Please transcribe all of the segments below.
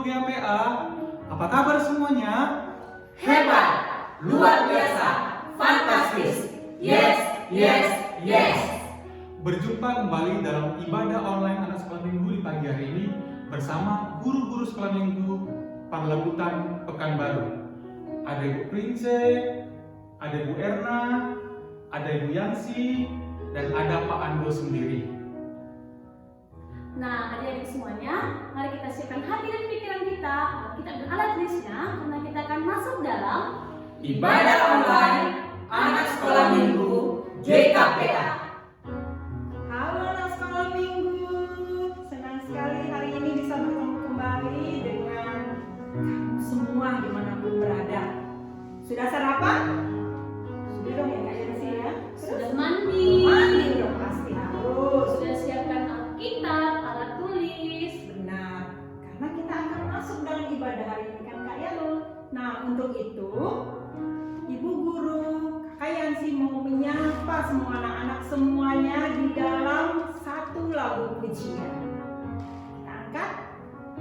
GPA. Apa kabar semuanya? Hebat, luar biasa, fantastis. Yes, yes, yes. Berjumpa kembali dalam ibadah online anak sekolah minggu di pagi hari ini bersama guru-guru sekolah minggu Parlebutan Pekanbaru. Ada Ibu Prince, ada Ibu Erna, ada Ibu Yansi, dan ada Pak Ando sendiri. Nah, adik-adik semuanya, mari kita siapkan hati dan pikiran kita, kita ambil alat tulisnya, karena kita akan masuk dalam Ibadah online anak sekolah minggu JKPA. Halo anak sekolah minggu, senang sekali hari ini bisa bertemu kembali dengan kamu semua dimanapun berada. Sudah sarapan? Sudah dong ya Kak Yansi ya? sudah mandi, Mandi dong pasti harus. sudah siapkan Alkitab, alat tulis. Benar, karena kita akan masuk dalam ibadah hari ini kan Kak Yarul. Nah untuk itu, Ibu Guru Kak Yansi mau menyapa semua anak-anak semuanya di dalam satu lagu pujian. Kita angkat.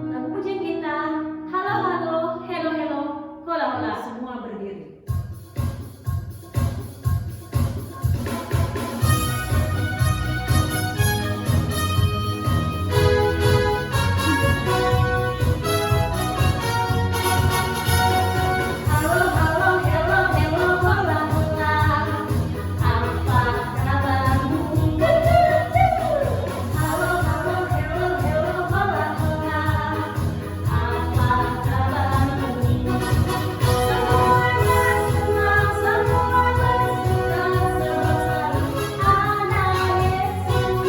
Lagu pujian kita, halo halo, hello hello, hola hola. Semua berdiri. Halo halo, hello hello, hola hola. Apa kabarmu? Halo halo, hello hello, hola hola. Apa kabarmu? Semuanya senang, semua bersuka selalu. Anak Yesus,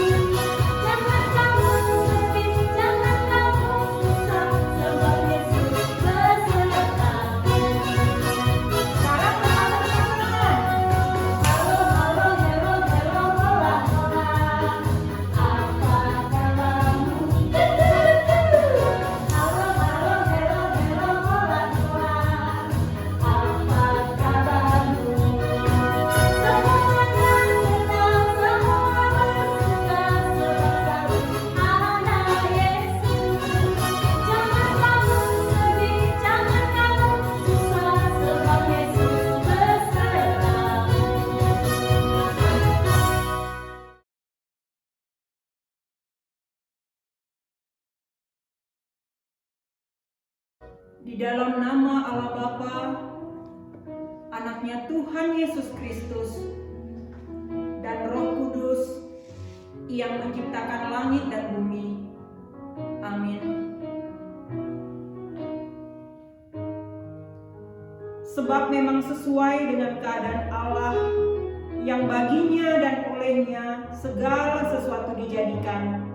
jangan kamu sedih, jangan kamu susah, sebab Yesus besertamu. Sekarang bersama-sama. Halo halo, hello hello, hola hola. Apa kabarmu? Halo halo, hello hello, hola hola. Apa kabarmu? Semuanya senang, semua bersuka selalu. Anak Yesus, jangan kamu sedih, jangan kamu susah, sebab Yesus besertamu. Di dalam nama Allah Bapa, anaknya Tuhan Yesus Kristus, dan Roh Kudus yang menciptakan langit dan bumi. Amin. Sebab memang sesuai dengan keadaan Allah yang baginya dan olehnya segala sesuatu dijadikan,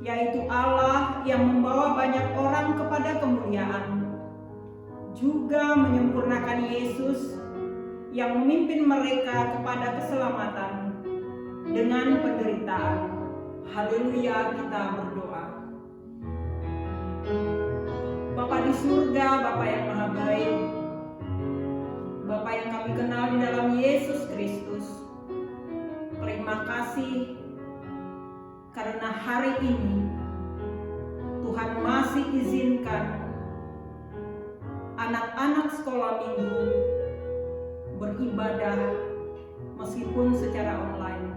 yaitu Allah yang membawa banyak orang kepada kemuliaan, juga menyempurnakan Yesus yang memimpin mereka kepada keselamatan dengan penderitaan. Haleluya, kita berdoa. Bapa di surga, Bapa yang maha baik, Bapa yang kami kenal di dalam Yesus Kristus, terima kasih karena hari ini Tuhan masih izinkan anak-anak sekolah minggu beribadah meskipun secara online.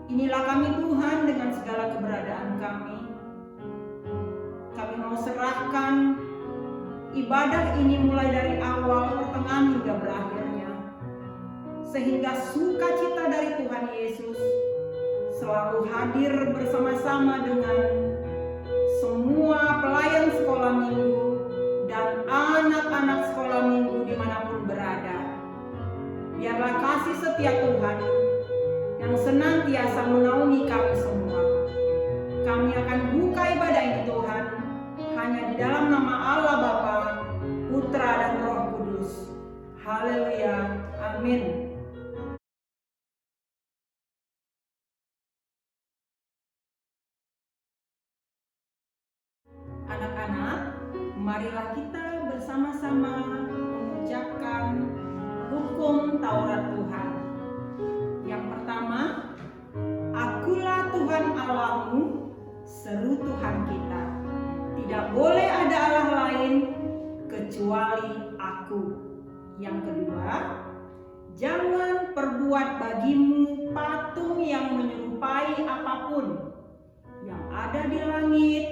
Inilah kami Tuhan dengan segala keberadaan kami. Kami mau serahkan ibadah ini mulai dari awal, pertengahan hingga berakhirnya, sehingga sukacita dari Tuhan Yesus selalu hadir bersama-sama dengan semua pelayan sekolah minggu dan anak-anak sekolah minggu dimanapun berada. Biarlah kasih setia Tuhan yang senantiasa menaungi kami semua. Kami akan buka ibadah ini Tuhan hanya di dalam nama Allah Bapa, Putra dan Roh Kudus. Haleluya, amin. Anak-anak, marilah kita bersama-sama mengucapkan hukum Taurat Tuhan. Yang pertama, akulah Tuhan Allahmu, seru Tuhan kita. tidak boleh ada Allah lain kecuali Aku. Yang kedua, jangan perbuat bagimu patung yang menyerupai apapun yang ada di langit,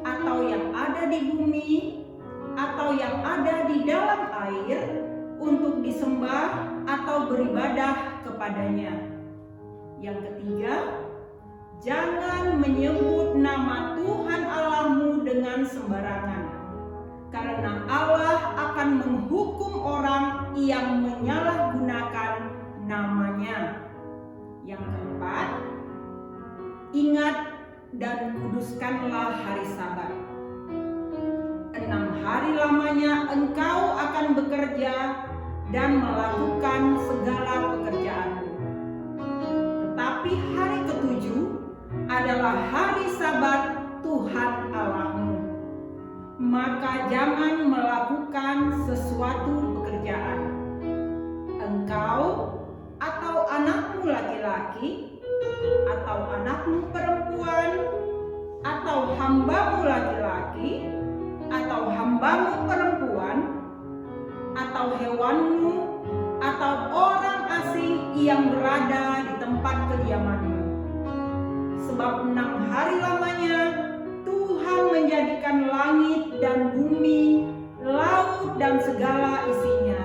atau yang ada di bumi, atau yang ada di dalam air untuk disembah atau beribadah kepadanya. Yang ketiga, jangan menyebut nama Tuhan Allahmu dengan sembarangan, karena Allah akan menghukum orang yang menyalahgunakan namanya. Yang keempat, ingat dan kuduskanlah hari Sabat. 6 hari lamanya engkau akan bekerja dan melakukan segala pekerjaanmu. Tetapi hari ketujuh adalah hari Sabat Tuhan Allahmu. Maka jangan melakukan sesuatu pekerjaan. Engkau atau anakmu laki-laki, atau anakmu perempuan, atau hambamu laki-laki, atau hambamu perempuan, atau hewanmu, atau orang asing yang berada di tempat kediamanmu. Sebab 6 hari lamanya Tuhan menjadikan langit dan bumi, laut dan segala isinya,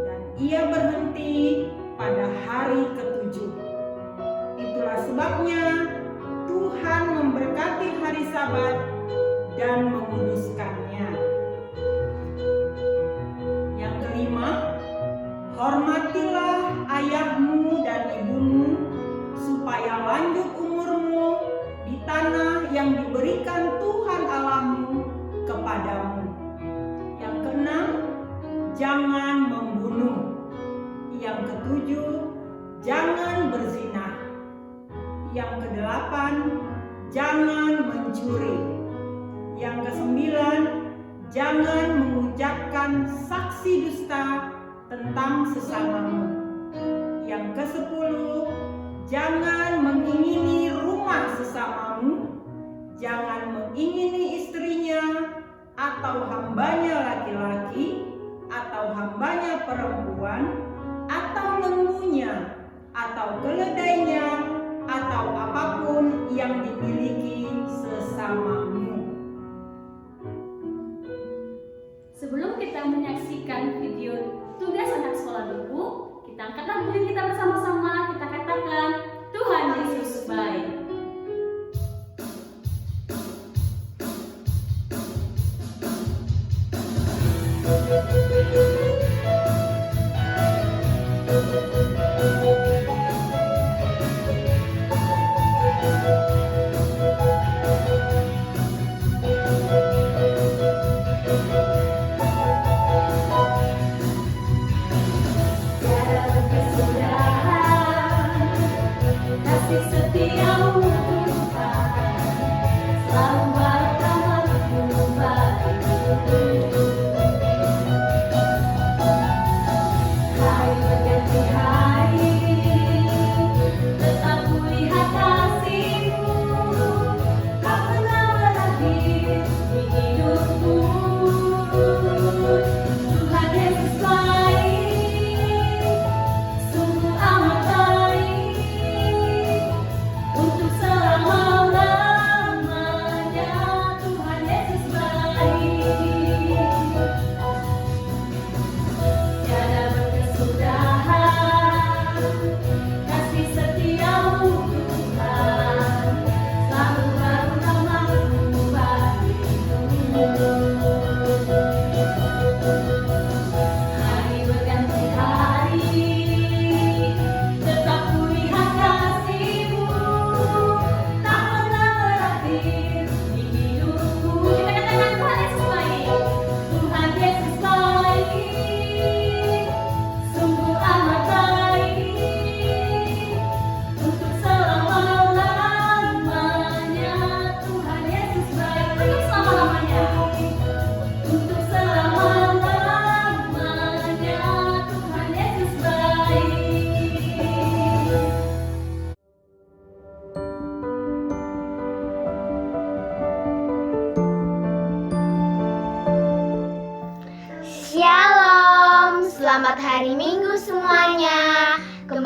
dan Ia berhenti pada hari ketujuh. Itulah sebabnya Tuhan memberkati hari Sabat dan menguduskannya. Yang kelima, hormatilah ayahmu dan ibumu, supaya lanjut umurmu di tanah yang diberikan Tuhan Allahmu kepadamu. Yang keenam, jangan membunuh. Yang ketujuh, jangan berzina. Yang kedelapan, jangan mencuri. Yang kesembilan, jangan mengucapkan saksi dusta tentang sesamamu. Yang kesepuluh, jangan mengingini rumah sesamamu, jangan mengingini istrinya, atau hambanya laki-laki, atau hambanya perempuan, atau lembunya, atau keledainya, atau apapun yang dimiliki sesamamu. Sebelum kita menyaksikan video tugas anak sekolah minggu, kita angkatlah bunyi kita bersama-sama. Kita katakan, Tuhan Yesus baik.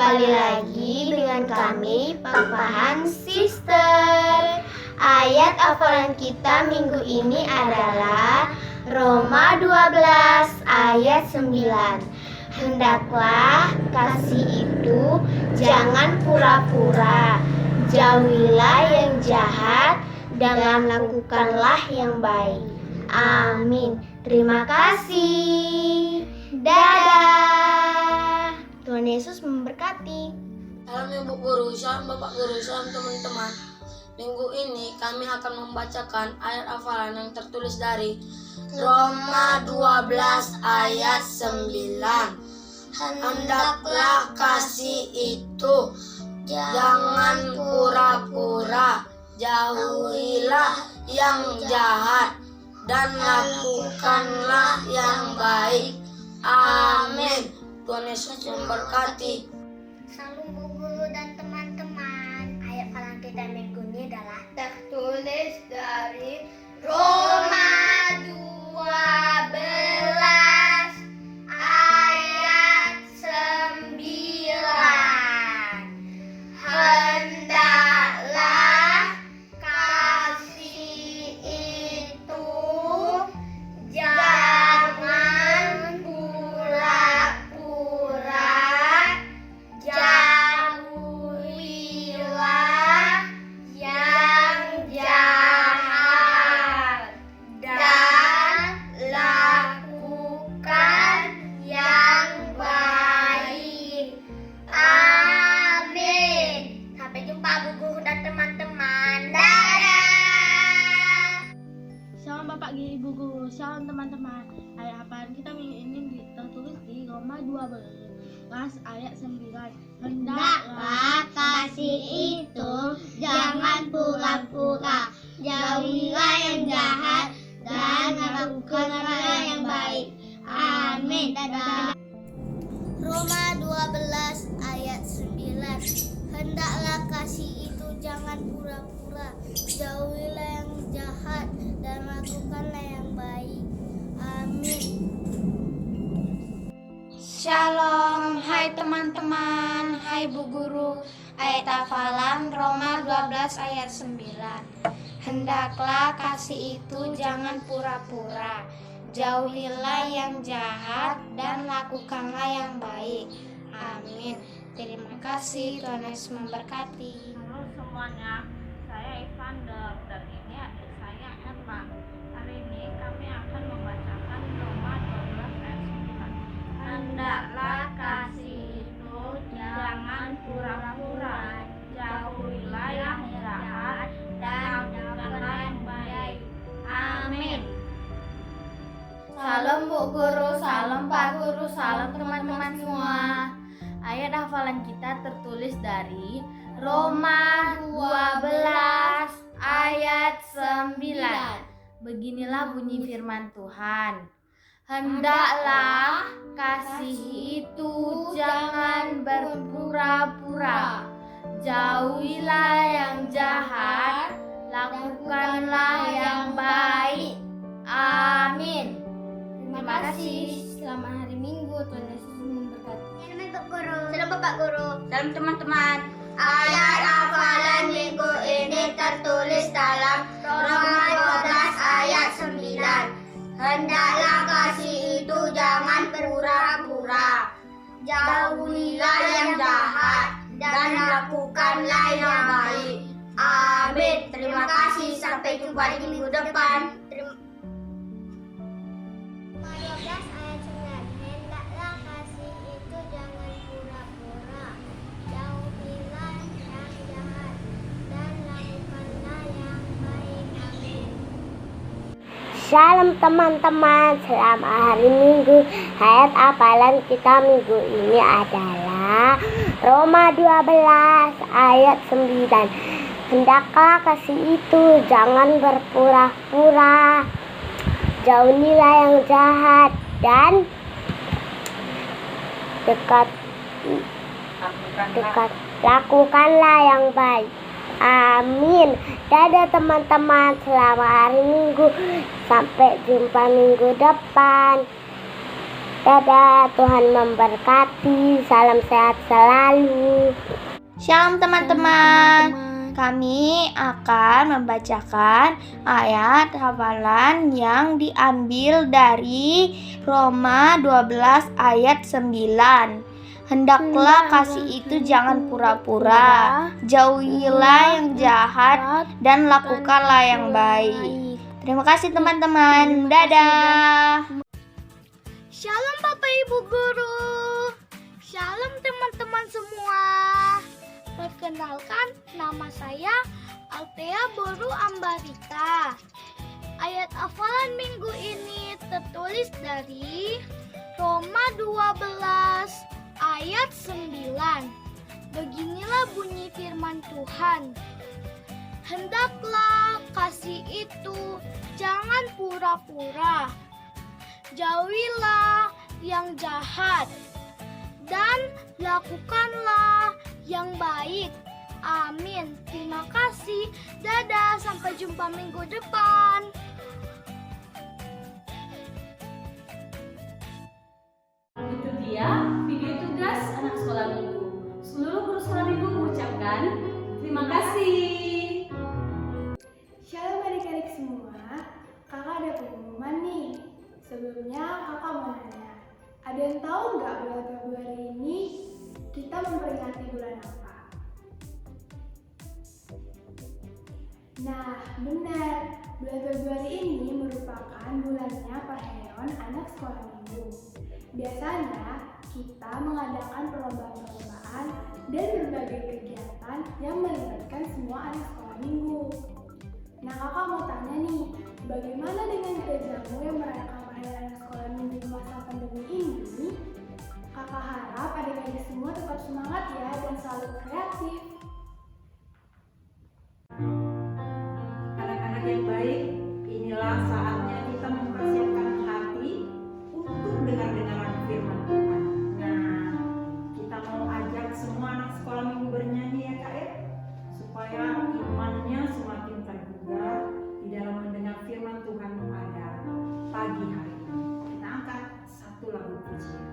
Kembali lagi dengan kami, Papahan Sister. Ayat hafalan kita minggu ini adalah Roma 12 ayat 9. Hendaklah kasih itu jangan pura-pura, jauhilah yang jahat dan lakukanlah yang baik. Amin. Terima kasih. Dadah. Tuhan Yesus memberkati. Salam Ibu Guru, salam Bapak Guru, salam teman-teman. Minggu ini kami akan membacakan ayat hafalan yang tertulis dari Roma 12 ayat 9. Hendaklah kasih itu jangan pura-pura, jauhilah yang jahat dan lakukanlah yang baik. Amin. Tuhan Yesus memberkati. Salam Bu Guru dan teman-teman. Ayat hafalan kita minggu ini adalah tertulis dari Roma 12 ayat 9. Hendaklah kasih itu jangan pura-pura, jauhilah yang jahat dan lakukan yang baik. Amin. Sampai jumpa Bu Guru dan teman-teman. Dadah. Shalom Bapak Ibu Guru, shalom teman-teman. Ayat hafalan kita minggu ini tertulis di Roma 12 ayat 9. Hendaklah kasih itu jangan pura-pura, jauhilah yang jahat dan lakukanlah yang baik. Amin. Dadah. Roma 12 ayat 9. Hendaklah kasih itu jangan pura-pura, jauhilah yang jahat dan lakukanlah yang baik. Amin. Shalom, hai teman-teman, hai Bu Guru. Ayat hafalan Roma 12 ayat 9. Hendaklah kasih itu jangan pura-pura, jauhilah yang jahat dan lakukanlah yang baik. Amin. Terima kasih, Tuhan Yesus memberkati. Halo semuanya, saya Evander dan ini adik saya Emma. Hari ini kami akan membacakan Roma 12 ayat 9. Hendaklah kasih itu jangan pura-pura, jauhilah yang jahat dan lakukanlah yang baik. Amin. Salam Bu Guru, salam Pak Guru, salam teman-teman semua. Ayat hafalan kita tertulis dari Roma 12 ayat 9. Beginilah bunyi firman Tuhan. Hendaklah kasih itu jangan berpura-pura, jauhilah yang jahat, lakukanlah yang baik. Amin. Terima kasih. Selamat hari Minggu. Tuhan Yesus memberkati. Salam Bapak Guru. Salam teman-teman. Ayat hafalan minggu ini tertulis dalam Roma 12 ayat 9. Hendaklah kasih itu jangan pura-pura, jauhilah yang jahat dan lakukanlah yang baik. Amin. Terima kasih. Sampai jumpa di minggu depan. 12 ayat 9. Hendaklah kasih itu jangan pura-pura, jauhilah yang jahat dan lakukanlah yang baik. Amin. Shalom teman-teman, selamat hari Minggu. Ayat hafalan kita minggu ini adalah Roma 12 ayat 9. Hendaklah kasih itu jangan berpura-pura, jauhilah yang jahat dan dekat lakukanlah yang baik. Amin. Dadah teman-teman, selamat hari Minggu. Sampai jumpa minggu depan. Dadah, Tuhan memberkati. Salam sehat selalu. Shalom teman-teman. Kami akan membacakan ayat hafalan yang diambil dari Roma 12 ayat 9. Hendaklah kasih itu jangan pura-pura, jauhilah yang jahat dan lakukanlah yang baik. Terima kasih teman-teman. Dadah. Shalom Bapak Ibu Guru. Shalom teman-teman semua. Perkenalkan, nama saya Altea Boru Ambarita. Ayat hafalan minggu ini tertulis dari Roma 12 ayat 9. Beginilah bunyi firman Tuhan. Hendaklah kasih itu jangan pura-pura. Jauhilah yang jahat dan lakukanlah yang baik. Amin. Terima kasih. Dadah. Sampai jumpa minggu depan. Itu dia video tugas anak sekolah minggu. Seluruh guru sekolah minggu mengucapkan terima kasih. Shalom adik-adik semua. Kakak ada pengumuman nih. Sebelumnya kakak mau nanya, ada yang tahu nggak bulan Februari ini kita memperingati bulan apa? Nah, benar. Bulan Februari ini merupakan bulannya perayaan anak sekolah minggu. Biasanya kita mengadakan perlombaan-perlombaan dan berbagai kegiatan yang melibatkan semua anak sekolah minggu. Nah, kakak mau tanya nih, bagaimana dengan gerejamu yang merayakan perayaan anak sekolah minggu di masa pandemi ini? Kakak harap adik-adik semua tetap semangat ya dan selalu kreatif. Anak-anak yang baik, inilah saatnya kita mempersiapkan hati untuk dengar-dengaran firman Tuhan. Nah, kita mau ajak semua anak sekolah minggu bernyanyi ya Kak ya, supaya imannya semakin terbuka di dalam mendengar firman Tuhan pada pagi hari ini. Kita angkat satu lagu pujian.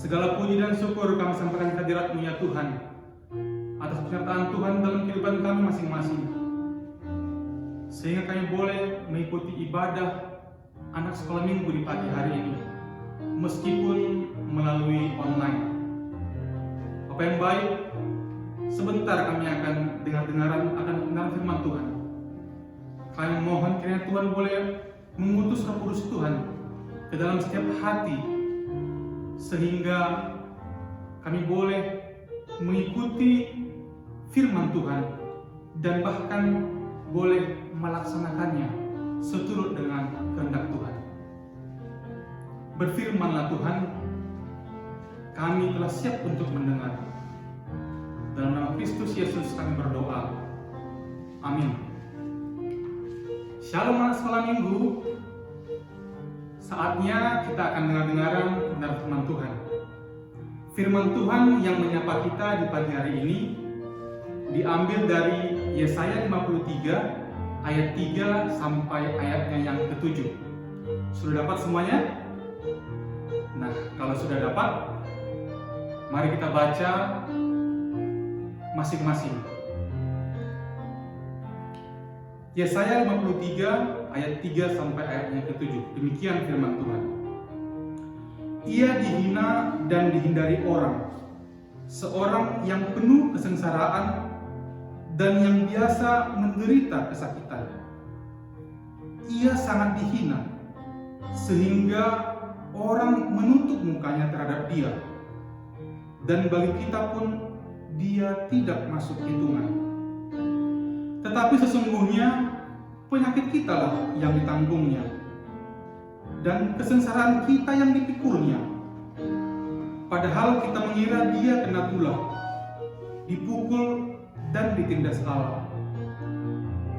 Segala puji dan syukur kami sampaikan kehadirat-Mu ya Tuhan, atas penyertaan Tuhan dalam kehidupan kami masing-masing, sehingga kami boleh mengikuti ibadah anak sekolah minggu di pagi hari ini, meskipun melalui online. Bapak yang baik, sebentar kami akan dengar firman Tuhan. Kami mohon kiranya Tuhan boleh mengutus Roh Kudus Tuhan ke dalam setiap hati, sehingga kami boleh mengikuti firman Tuhan dan bahkan boleh melaksanakannya seturut dengan kehendak Tuhan. Berfirmanlah Tuhan, kami telah siap untuk mendengar. Dalam nama Kristus Yesus kami berdoa. Amin. Shalom anak sekolah minggu. Saatnya kita akan dengar-dengaran tentang firman Tuhan. Firman Tuhan yang menyapa kita di pagi hari ini diambil dari Yesaya 53 ayat 3 sampai ayatnya yang ke-7. Sudah dapat semuanya? Nah, kalau sudah dapat, mari kita baca masing-masing. Yesaya 53 ayat 3 sampai ayatnya ke-7. Demikian firman Tuhan. Ia dihina dan dihindari orang, seorang yang penuh kesengsaraan dan yang biasa menderita kesakitan. Ia sangat dihina sehingga orang menutup mukanya terhadap dia, dan bagi kita pun dia tidak masuk hitungan. Tetapi sesungguhnya penyakit kitalah yang ditanggungnya, dan kesengsaraan kita yang dipikulnya. Padahal kita mengira dia kena tulah, dipukul dan ditindas Allah.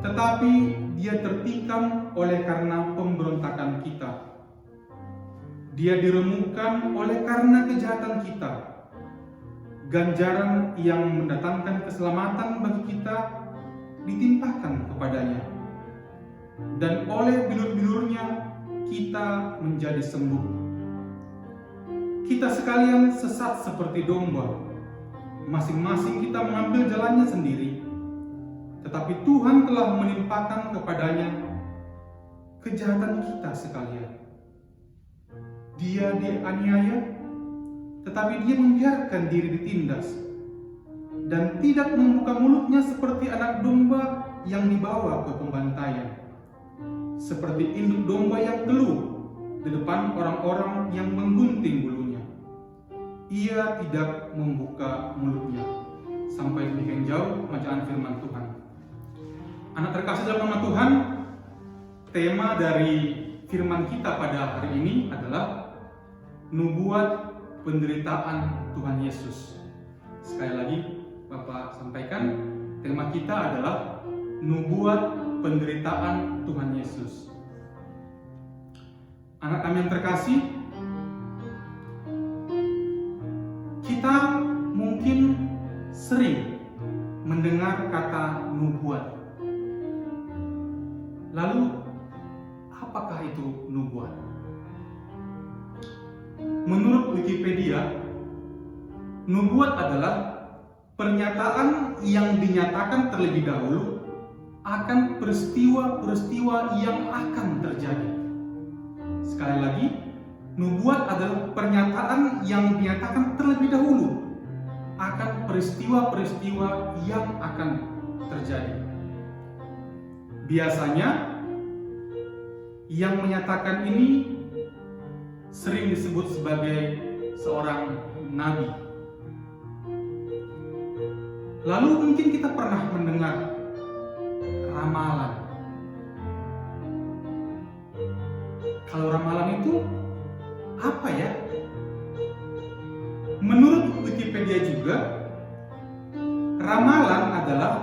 Tetapi dia tertikam oleh karena pemberontakan kita. Dia diremukkan oleh karena kejahatan kita. Ganjaran yang mendatangkan keselamatan bagi kita ditimpakan kepadanya, dan oleh bilur-bilurnya kita menjadi sembuh. Kita sekalian sesat seperti domba, masing-masing kita mengambil jalannya sendiri, tetapi Tuhan telah menimpakan kepadanya kejahatan kita sekalian. Dia dianiaya, tetapi dia membiarkan diri ditindas, dan tidak membuka mulutnya seperti anak domba yang dibawa ke pembantaian, seperti induk domba yang keluh di depan orang-orang yang menggunting bulunya. Ia tidak membuka mulutnya. Sampai demikian jauh bacaan firman Tuhan. Anak terkasih dalam nama Tuhan, tema dari firman kita pada hari ini adalah nubuat penderitaan Tuhan Yesus. Sekali lagi Bapak sampaikan, tema kita adalah nubuat penderitaan Tuhan Yesus. Anak kami yang terkasih, kita mungkin sering mendengar kata nubuat. Lalu, apakah itu nubuat? Menurut Wikipedia, nubuat adalah pernyataan yang dinyatakan terlebih dahulu akan peristiwa-peristiwa yang akan terjadi. Sekali lagi, nubuat adalah pernyataan yang dinyatakan terlebih dahulu akan peristiwa-peristiwa yang akan terjadi. Biasanya, yang menyatakan ini sering disebut sebagai seorang nabi. Lalu mungkin kita pernah mendengar ramalan. Kalau ramalan itu apa ya? Menurut Wikipedia juga, ramalan adalah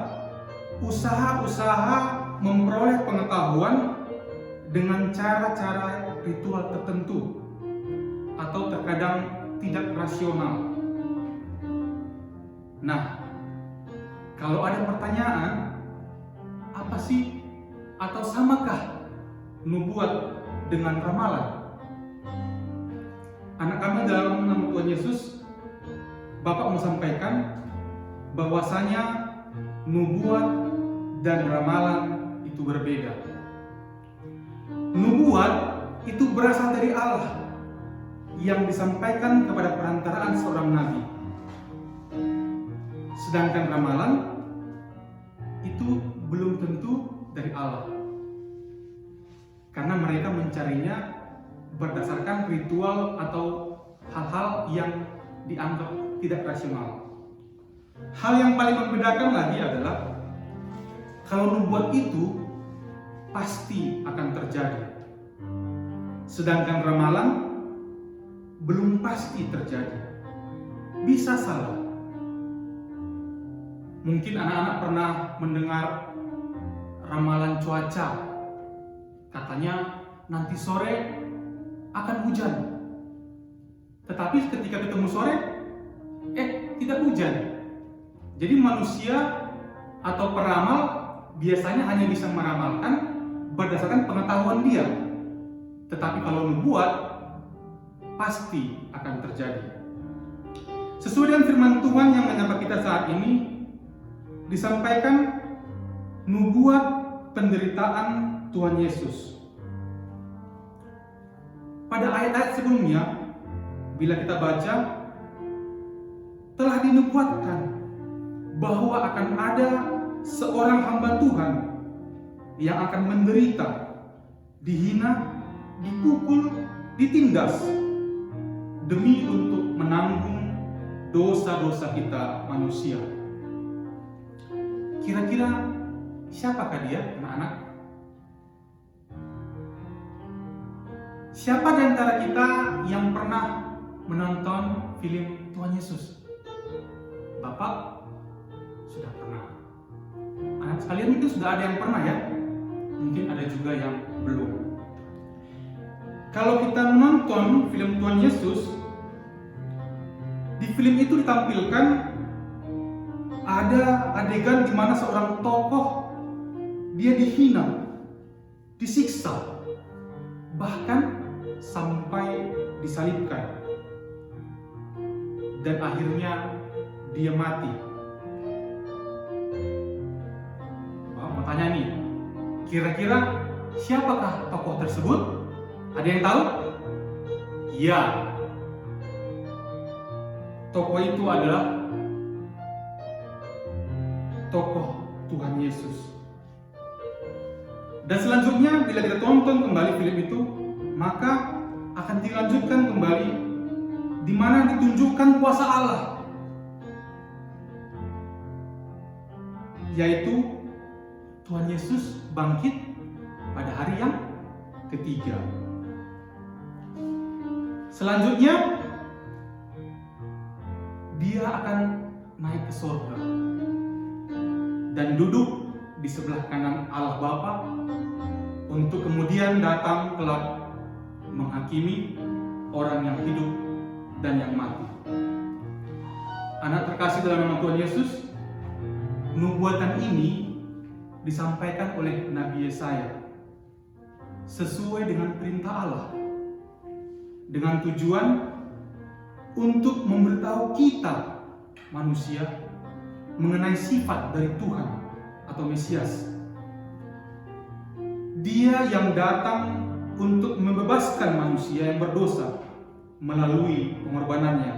usaha-usaha memperoleh pengetahuan dengan cara-cara ritual tertentu atau terkadang tidak rasional. Nah, kalau ada pertanyaan, apa sih atau samakah nubuat dengan ramalan? anak kami dalam nama Tuhan Yesus, Bapak mau sampaikan bahwasanya nubuat dan ramalan itu berbeda. Nubuat itu berasal dari Allah yang disampaikan kepada perantaraan seorang nabi. Sedangkan ramalan itu belum tentu dari Allah, karena mereka mencarinya berdasarkan ritual atau hal-hal yang dianggap tidak rasional. Hal yang paling membedakan lagi adalah kalau nubuat itu pasti akan terjadi, sedangkan ramalan belum pasti terjadi, bisa salah. Mungkin anak-anak pernah mendengar ramalan cuaca, katanya nanti sore akan hujan. Tetapi ketika ketemu sore, tidak hujan. Jadi manusia atau peramal biasanya hanya bisa meramalkan berdasarkan pengetahuan dia. Tetapi kalau nubuat, pasti akan terjadi. Sesuai dengan firman Tuhan yang menyapa kita saat ini, disampaikan nubuat penderitaan Tuhan Yesus. Pada ayat-ayat sebelumnya, bila kita baca, telah dinubuatkan bahwa akan ada seorang hamba Tuhan yang akan menderita, dihina, dipukul, ditindas, demi untuk menanggung dosa-dosa kita manusia. Kira-kira siapakah dia, anak-anak? Siapa di antara kita yang pernah menonton film Tuhan Yesus? Bapak sudah pernah. Anak sekalian itu sudah ada yang pernah ya? Mungkin ada juga yang belum. Kalau kita menonton film Tuhan Yesus, di film itu ditampilkan ada adegan di mana seorang tokoh dia dihina, disiksa, bahkan sampai disalibkan, dan akhirnya dia mati. Mau tanya nih, kira-kira siapakah tokoh tersebut? Ada yang tahu? Ya, tokoh itu adalah tokoh Tuhan Yesus. Dan selanjutnya bila kita tonton kembali film itu, maka akan dilanjutkan kembali di mana ditunjukkan kuasa Allah, yaitu Tuhan Yesus bangkit pada hari yang ketiga. Selanjutnya dia akan naik ke surga dan duduk di sebelah kanan Allah Bapa untuk kemudian datang kelak menghakimi orang yang hidup dan yang mati. Anak terkasih dalam nama Tuhan Yesus, nubuatan ini disampaikan oleh Nabi Yesaya sesuai dengan perintah Allah, dengan tujuan untuk memberitahu kita manusia mengenai sifat dari Tuhan atau Mesias. Dia yang datang untuk membebaskan manusia yang berdosa melalui pengorbanannya,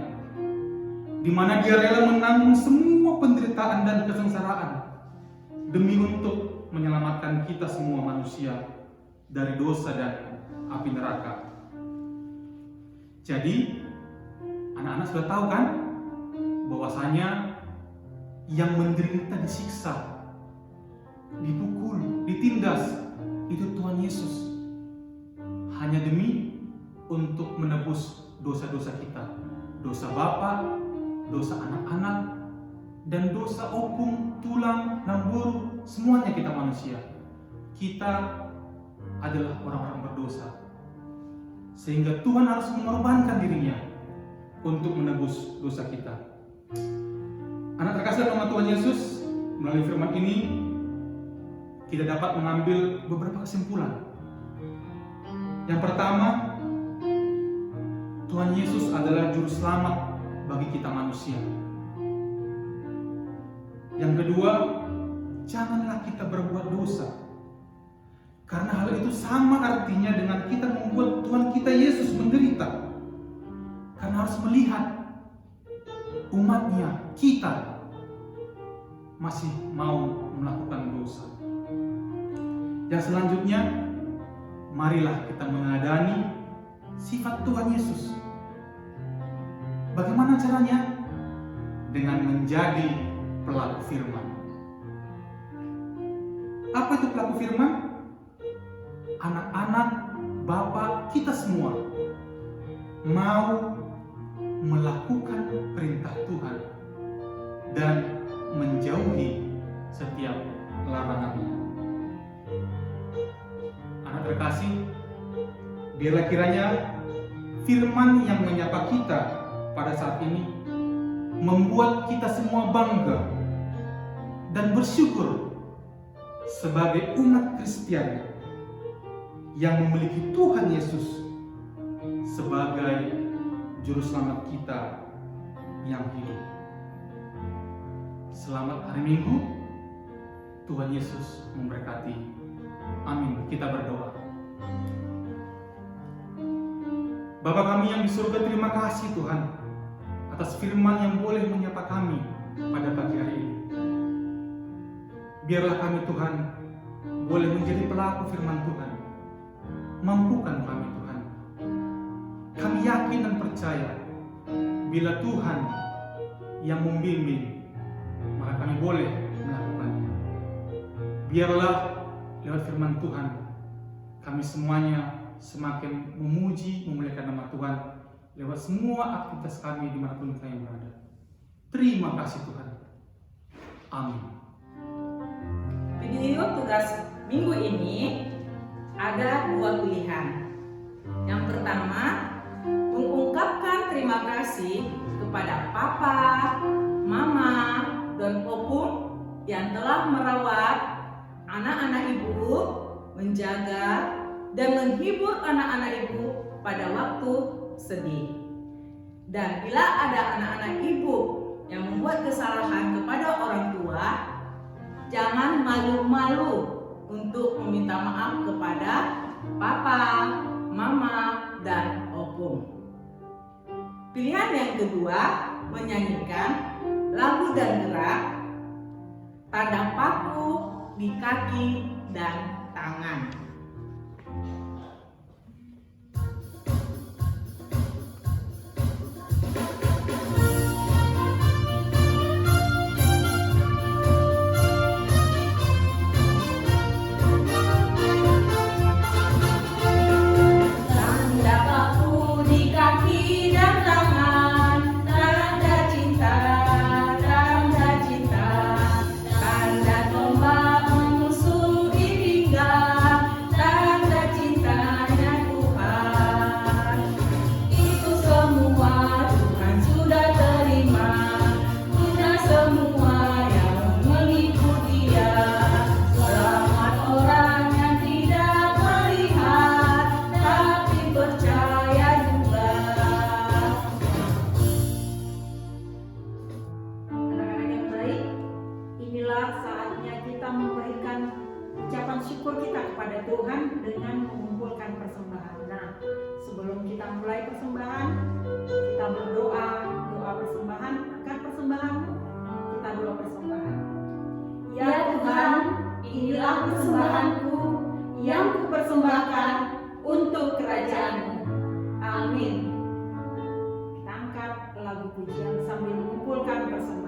di mana dia rela menanggung semua penderitaan dan kesengsaraan demi untuk menyelamatkan kita semua manusia dari dosa dan api neraka. Jadi, anak-anak sudah tahu kan bahwasanya yang menderita, disiksa, dipukul, ditindas itu Tuhan Yesus, hanya demi untuk menebus dosa-dosa kita, dosa bapa, dosa anak-anak, dan dosa opung, tulang, namburu, semuanya kita manusia. Kita adalah orang-orang berdosa, sehingga Tuhan harus mengorbankan dirinya untuk menebus dosa kita. Anak terkasih dalam nama Tuhan Yesus, melalui firman ini kita dapat mengambil beberapa kesimpulan. Yang pertama, Tuhan Yesus adalah juru selamat bagi kita manusia. Yang kedua, janganlah kita berbuat dosa. Karena hal itu sama artinya dengan kita membuat Tuhan kita Yesus menderita. Karena harus melihat umatnya, kita masih mau melakukan dosa. Yang selanjutnya, marilah kita meneladani sifat Tuhan Yesus. Bagaimana caranya? Dengan menjadi pelaku firman. Apa itu pelaku firman? Anak-anak, bapak, kita semua mau melakukan perintah Tuhan dan menjauhi setiap larangannya. Anak terkasih, biarlah kiranya firman yang menyapa kita pada saat ini membuat kita semua bangga dan bersyukur sebagai umat Kristen yang memiliki Tuhan Yesus sebagai juru selamat kita yang hidup. Selamat hari Minggu. Tuhan Yesus memberkati. Amin. Kita berdoa. Bapa kami yang di surga, terima kasih Tuhan atas firman yang boleh menyapa kami pada pagi hari ini. Biarlah kami Tuhan boleh menjadi pelaku firman Tuhan. Mampukan kami Tuhan. Kami yakin dan percaya bila Tuhan yang membimbing, maka kami boleh melakukannya. Biarlah lewat firman Tuhan kami semuanya semakin memuji, memuliakan nama Tuhan lewat semua aktivitas kami dimanapun kami berada. Terima kasih Tuhan. Amin. Video tugas minggu ini ada 2 pilihan. Yang pertama, mengungkapkan terima kasih kepada papa, mama, dan opung yang telah merawat anak-anak ibu, menjaga dan menghibur anak-anak ibu pada waktu sedih. Dan bila ada anak-anak ibu yang membuat kesalahan kepada orang tua, jangan malu-malu untuk meminta maaf kepada papa, mama, dan opung. Pilihan yang kedua, menyanyikan lagu dan gerak tanda paku di kaki dan tangan. syukur kita kepada Tuhan dengan mengumpulkan persembahan. Nah, sebelum kita mulai persembahan, kita berdoa, doa persembahan akan persembahanmu. Kita doa persembahan. Ya Tuhan, inilah persembahanku yang kupersembahkan untuk kerajaan-Mu. Amin. Kita angkat lagu pujian sambil mengumpulkan persembahan.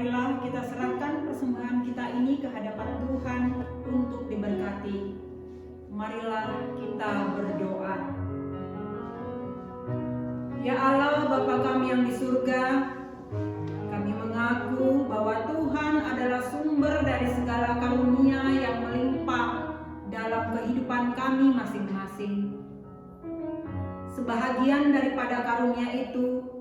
marilah kita serahkan persembahan kita ini ke hadapan Tuhan untuk diberkati. Marilah kita berdoa. Ya Allah, Bapa kami yang di surga, kami mengaku bahwa Tuhan adalah sumber dari segala karunia yang melimpah dalam kehidupan kami masing-masing. Sebahagian daripada karunia itu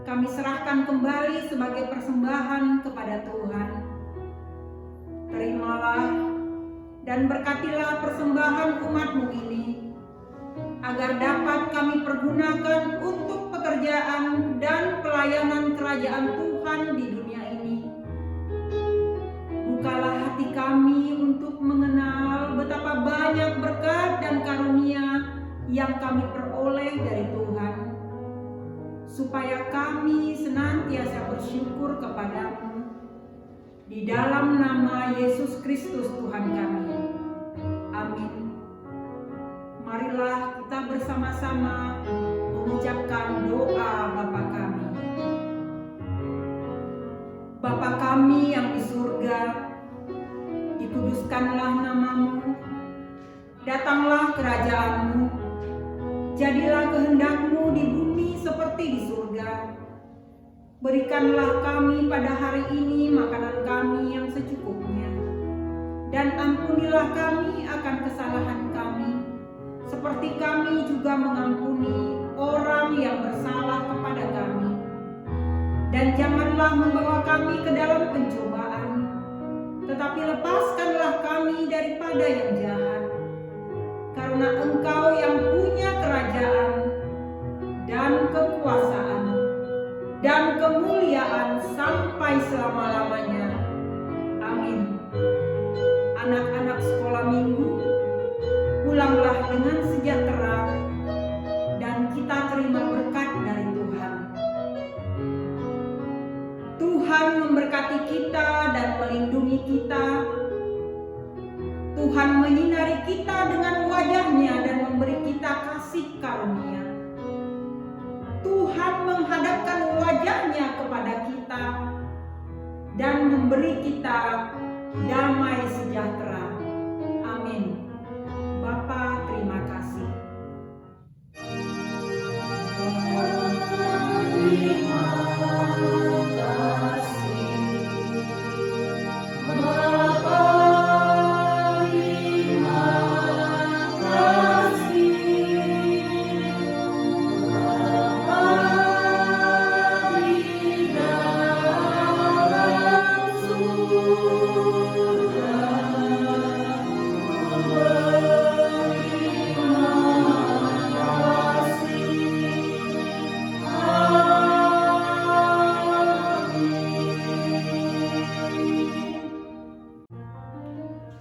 kami serahkan kembali sebagai persembahan kepada Tuhan. Terimalah dan berkatilah persembahan umat-Mu ini, agar dapat kami pergunakan untuk pekerjaan dan pelayanan kerajaan Tuhan di dunia ini. Bukalah hati kami untuk mengenal betapa banyak berkat dan karunia yang kami peroleh dari Tuhan, supaya kami senantiasa bersyukur kepadamu. Di dalam nama Yesus Kristus Tuhan kami. Amin. Marilah kita bersama-sama mengucapkan doa Bapa kami. Bapa kami yang di surga, dikuduskanlah nama-Mu, datanglah kerajaan-Mu, jadilah kehendak-Mu di bumi seperti di surga. Berikanlah kami pada hari ini makanan kami yang secukupnya, dan ampunilah kami akan kesalahan kami, seperti kami juga mengampuni orang yang bersalah kepada kami. Dan janganlah membawa kami ke dalam pencobaan, tetapi lepaskanlah kami daripada yang jahat. Karena Engkau yang punya kerajaan dan kekuasaan dan kemuliaan sampai selama-lamanya. Amin. Anak-anak sekolah minggu, pulanglah dengan sejahtera dan kita terima berkat dari Tuhan. Tuhan memberkati kita dan melindungi kita. Tuhan menyinari kita dengan wajah-Nya dan memberi kita kasih karunia. Tuhan menghadapkan wajah-Nya kepada kita dan memberi kita damai sejahtera. Amin. Bapa, terima kasih.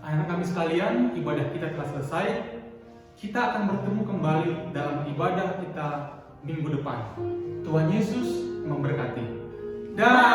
Anak-anak kami sekalian, ibadah kita telah selesai. Kita akan bertemu kembali dalam ibadah kita minggu depan. Tuhan Yesus memberkati. Dan